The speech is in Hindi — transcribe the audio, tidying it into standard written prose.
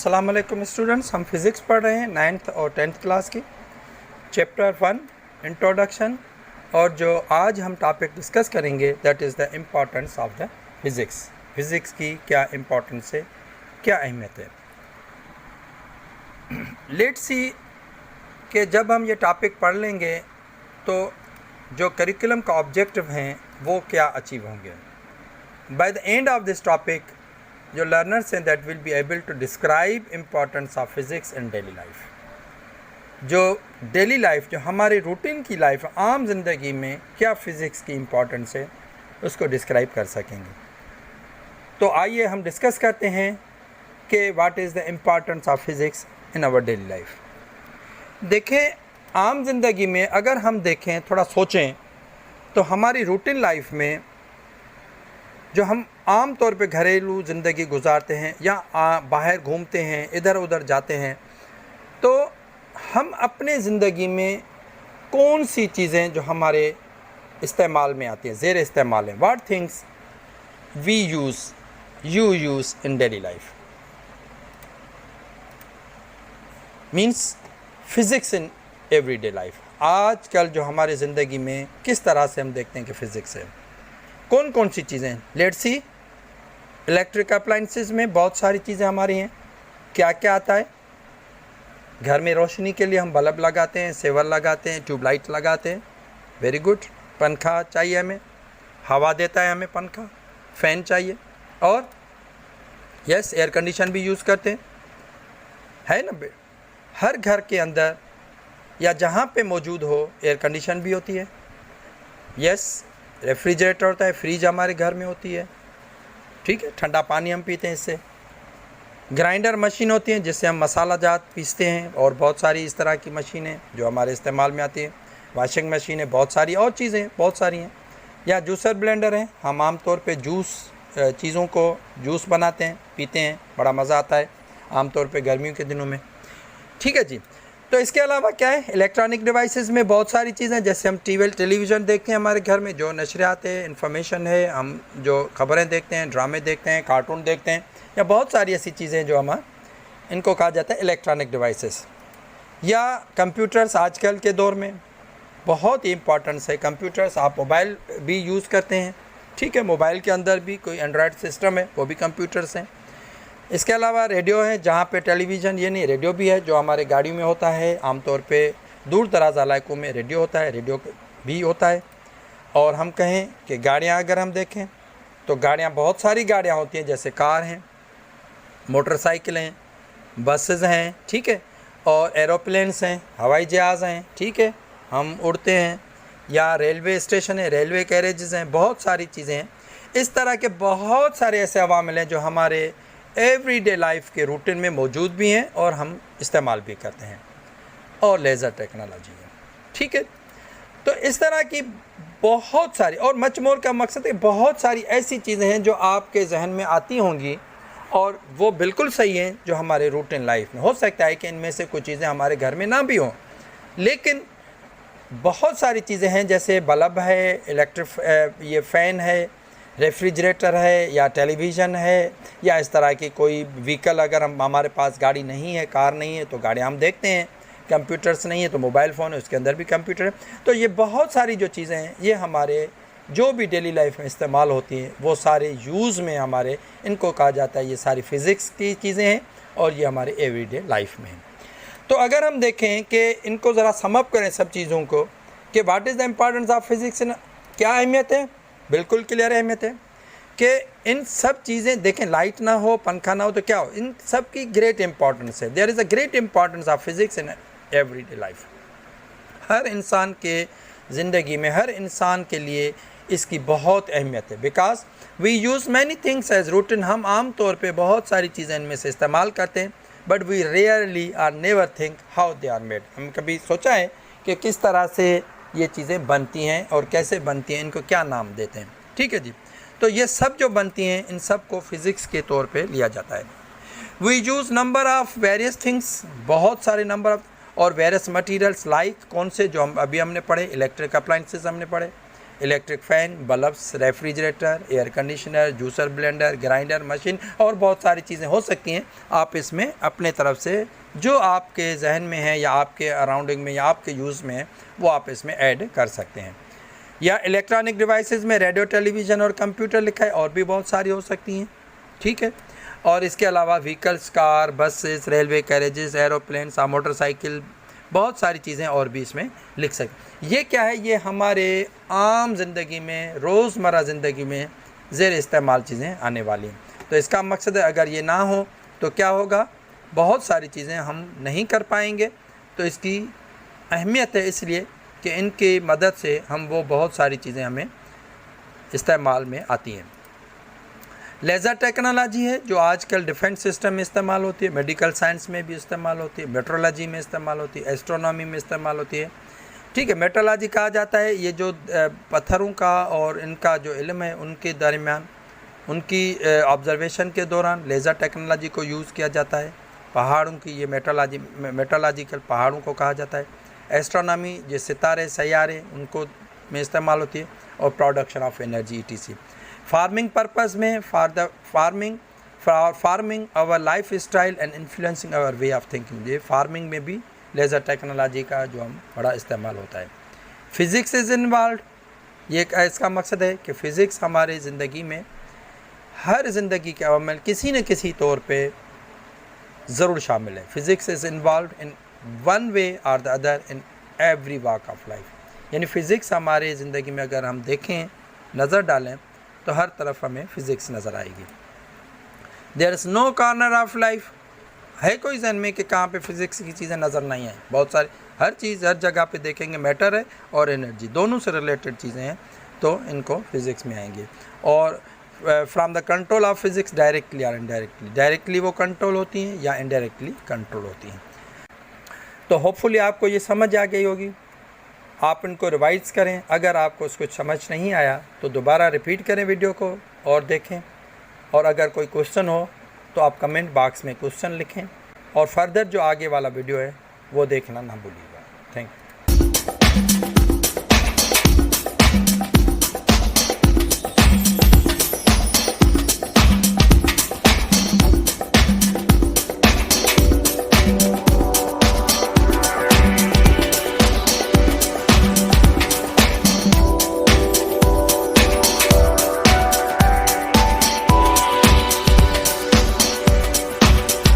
अस्सलाम वालेकुम स्टूडेंट्स, हम फिज़िक्स पढ़ रहे हैं 9th और 10th क्लास की चैप्टर 1 इंट्रोडक्शन। और जो आज हम टॉपिक डिस्कस करेंगे that is the importance of the physics की क्या इम्पॉर्टेंस है, क्या अहमियत है। लेट्स सी कि जब हम ये टॉपिक पढ़ लेंगे तो जो करिकुलम का ऑब्जेक्टिव हैं वो क्या अचीव होंगे। By the end of this topic जो लर्नर्स हैं that will be able to describe importance of physics in daily life. जो डेली लाइफ, जो हमारी रूटीन की लाइफ, आम ज़िंदगी में क्या फ़िज़िक्स की इम्पॉर्टेंस है उसको डिस्क्राइब कर सकेंगे। तो आइए हम डिस्कस करते हैं कि what is the importance of physics in our daily life. देखें, आम ज़िंदगी में अगर हम देखें, थोड़ा सोचें तो हमारी रूटीन लाइफ में जो हम आम तौर पे घरेलू ज़िंदगी गुजारते हैं या बाहर घूमते हैं, इधर उधर जाते हैं, तो हम अपने ज़िंदगी में कौन सी चीज़ें जो हमारे इस्तेमाल में आती हैं, ज़ेर इस्तेमाल हैं, what things we you use in daily life, means physics in everyday life. आजकल जो हमारे ज़िंदगी में किस तरह से हम देखते हैं कि फ़िज़िक्स है, कौन कौन सी चीज़ें। लेट्स सी, इलेक्ट्रिक अप्लायंसेस में बहुत सारी चीज़ें हमारी हैं। क्या क्या आता है? घर में रोशनी के लिए हम बल्ब लगाते हैं, सेवर लगाते हैं, ट्यूबलाइट लगाते हैं, वेरी गुड। पंखा चाहिए हमें, हवा देता है हमें पंखा, फ़ैन चाहिए, और यस, एयर कंडीशन भी यूज़ करते हैं, है ना। हर घर के अंदर या जहाँ पे मौजूद हो एयर कंडीशन भी होती है। यस, रेफ्रिजरेटर होता है, फ्रिज हमारे घर में होती है, ठीक है, ठंडा पानी हम पीते हैं इससे। ग्राइंडर मशीन होती है जिससे हम मसाला जात पीसते हैं, और बहुत सारी इस तरह की मशीनें जो हमारे इस्तेमाल में आती हैं। वॉशिंग मशीन है, बहुत सारी और चीज़ें बहुत सारी हैं। या जूसर ब्लेंडर है, हम आम तौर पे चीज़ों को जूस बनाते हैं, पीते हैं, बड़ा मज़ा आता है आम तौर पे गर्मियों के दिनों में, ठीक है जी। तो इसके अलावा क्या है, इलेक्ट्रॉनिक डिवाइसेस में बहुत सारी चीज़ें, जैसे हम टेलीविज़न देखते हैं हमारे घर में, जो नशरियात है, इन्फॉर्मेशन है, हम जो खबरें देखते हैं, ड्रामे देखते हैं, कार्टून देखते हैं, या बहुत सारी ऐसी चीज़ें जो हम, इनको कहा जाता है इलेक्ट्रॉनिक डिवाइसेस। या कंप्यूटर्स आजकल के दौर में बहुत ही इम्पॉर्टेंस है। कंप्यूटर्स, आप मोबाइल भी यूज़ करते हैं, ठीक है, मोबाइल के अंदर भी कोई एंड्रॉयड सिस्टम है, वो भी कंप्यूटर्स हैं। इसके अलावा रेडियो है, जहाँ पे टेलीविज़न ये नहीं, रेडियो भी है जो हमारे गाड़ियों में होता है। आमतौर पे दूर दराज इलाकों में रेडियो होता है, रेडियो भी होता है। और हम कहें कि गाड़ियाँ अगर हम देखें तो गाड़ियाँ, बहुत सारी गाड़ियाँ होती हैं, जैसे कार हैं, मोटरसाइकिल हैं, बसेस हैं, ठीक है, और एरोप्लेन्स हैं, हवाई जहाज़ हैं, ठीक है, हम उड़ते हैं। या रेलवे स्टेशन है, रेलवे कैरेजेस हैं, बहुत सारी चीज़ें हैं। इस तरह के बहुत सारे ऐसे अवामिल हैं जो हमारे एवरीडे लाइफ के रूटीन में मौजूद भी हैं और हम इस्तेमाल भी करते हैं। और लेज़र टेक्नोलॉजी है, ठीक है। तो इस तरह की बहुत सारी, और मच मोर का मकसद है, बहुत सारी ऐसी चीज़ें हैं जो आपके जहन में आती होंगी, और वो बिल्कुल सही हैं जो हमारे रूटीन लाइफ में। हो सकता है कि इनमें से कुछ चीज़ें हमारे घर में ना भी हों, लेकिन बहुत सारी चीज़ें हैं, जैसे बल्ब है, ये फ़ैन है, रेफ्रिजरेटर है, या टेलीविज़न है, या इस तरह की कोई व्हीकल, अगर हमारे पास गाड़ी नहीं है, कार नहीं है, तो गाड़ियाँ हम देखते हैं। कंप्यूटर्स नहीं है तो मोबाइल फ़ोन है, उसके अंदर भी कंप्यूटर है। तो ये बहुत सारी जो चीज़ें हैं, ये हमारे जो भी डेली लाइफ में इस्तेमाल होती हैं, वो सारे यूज़ में हमारे, इनको कहा जाता है, ये सारी फ़िज़िक्स की चीज़ें हैं, और ये हमारे एवरीडे लाइफ में हैं। तो अगर हम देखें कि इनको ज़रा सम अप करें सब चीज़ों को, कि what is the importance of physics, क्या अहमियत है, बिल्कुल क्लियर अहमियत है कि इन सब चीज़ें, देखें, लाइट ना हो, पंखा ना हो तो क्या हो, इन सब की ग्रेट इंपॉर्टेंस है। There is a great importance of physics in everyday life. हर इंसान के ज़िंदगी में, हर इंसान के लिए इसकी बहुत अहमियत है। Because we use many things as routine, हम आम तौर पे बहुत सारी चीज़ें इनमें से इस्तेमाल करते हैं, but we rarely are never think how they are made. हम कभी सोचा है कि किस तरह से ये चीज़ें बनती हैं और कैसे बनती हैं, इनको क्या नाम देते हैं, ठीक है जी। तो ये सब जो बनती हैं, इन सब को फिज़िक्स के तौर पे लिया जाता है। We use number of various things, बहुत सारे नंबर ऑफ, और वेरियस मटीरियल्स, लाइक कौन से, जो हमने पढ़े, इलेक्ट्रिक अप्लायंसेस हमने पढ़े, electric fan, bulbs, refrigerator, air conditioner, juicer, blender, grinder machine और बहुत सारी चीज़ें हो सकती हैं। आप इसमें अपने तरफ से जो आपके जहन में है या आपके अराउंडिंग में या आपके यूज़ में है वो आप इसमें ऐड कर सकते हैं। या इलेक्ट्रॉनिक डिवाइसेस में रेडियो, टेलीविज़न और कंप्यूटर लिखा है, और भी बहुत सारी हो सकती हैं, ठीक है। और इसके अलावा vehicles, car, buses, railway carriages, aeroplanes, motorcycle, बहुत सारी चीज़ें और भी इसमें लिख सकते। ये क्या है, ये हमारे आम ज़िंदगी में, रोज़मर्रा ज़िंदगी में ज़ेर इस्तेमाल चीज़ें आने वाली हैं। तो इसका मकसद है अगर ये ना हो तो क्या होगा, बहुत सारी चीज़ें हम नहीं कर पाएंगे। तो इसकी अहमियत है इसलिए कि इनकी मदद से हम वो बहुत सारी चीज़ें हमें इस्तेमाल में आती हैं। लेज़र टेक्नोलॉजी है जो आजकल डिफेंस सिस्टम में इस्तेमाल होती है, मेडिकल साइंस में भी इस्तेमाल होती है, मेट्रोलॉजी में इस्तेमाल होती है, एस्ट्रोनॉमी में इस्तेमाल होती है, ठीक है। मेट्रोलॉजी कहा जाता है ये जो पत्थरों का और इनका जो इल्म है उनके दरमियान, उनकी ऑब्जर्वेशन के दौरान लेज़र टेक्नोलॉजी को यूज़ किया जाता है। पहाड़ों की ये मेट्रोलॉजिकल पहाड़ों को कहा जाता है। एस्ट्रोनॉमी जो सितारे, सैयारे, उनको में इस्तेमाल होती है। और production of energy ETC। Farming purpose में for farming our life style and influencing our way of thinking, ये फार्मिंग में भी लेज़र टेक्नोलॉजी का जो हम बड़ा इस्तेमाल होता है। फिज़िक्स इज़ इन्वॉल्व, ये इसका मकसद है कि फ़िज़िक्स हमारे ज़िंदगी में हर ज़िंदगी के अमल किसी न किसी तौर पे ज़रूर शामिल है। Physics is involve in one way और the other in every walk of life, यानी फ़िज़िक्स हमारे ज़िंदगी में अगर हम देखें, नज़र डालें तो हर तरफ हमें फ़िज़िक्स नज़र आएगी। There is no corner of life, है कोई जहन में कि कहाँ पे फ़िज़िक्स की चीज़ें नज़र नहीं आएँ, बहुत सारी, हर चीज़ हर जगह पे देखेंगे, मैटर है और एनर्जी दोनों से रिलेटेड चीज़ें हैं तो इनको फ़िज़िक्स में आएंगी। और from the control of physics directly और इनडायरेक्टली, डायरेक्टली वो कंट्रोल होती हैं या इनडायरेक्टली कंट्रोल होती हैं। तो होपफुली आपको ये समझ आ गई होगी। आप इनको रिवाइज़ करें, अगर आपको कुछ समझ नहीं आया तो दोबारा रिपीट करें वीडियो को और देखें। और अगर कोई क्वेश्चन हो तो आप कमेंट बॉक्स में क्वेश्चन लिखें और फर्दर जो आगे वाला वीडियो है वो देखना ना भूलिएगा। Thank you.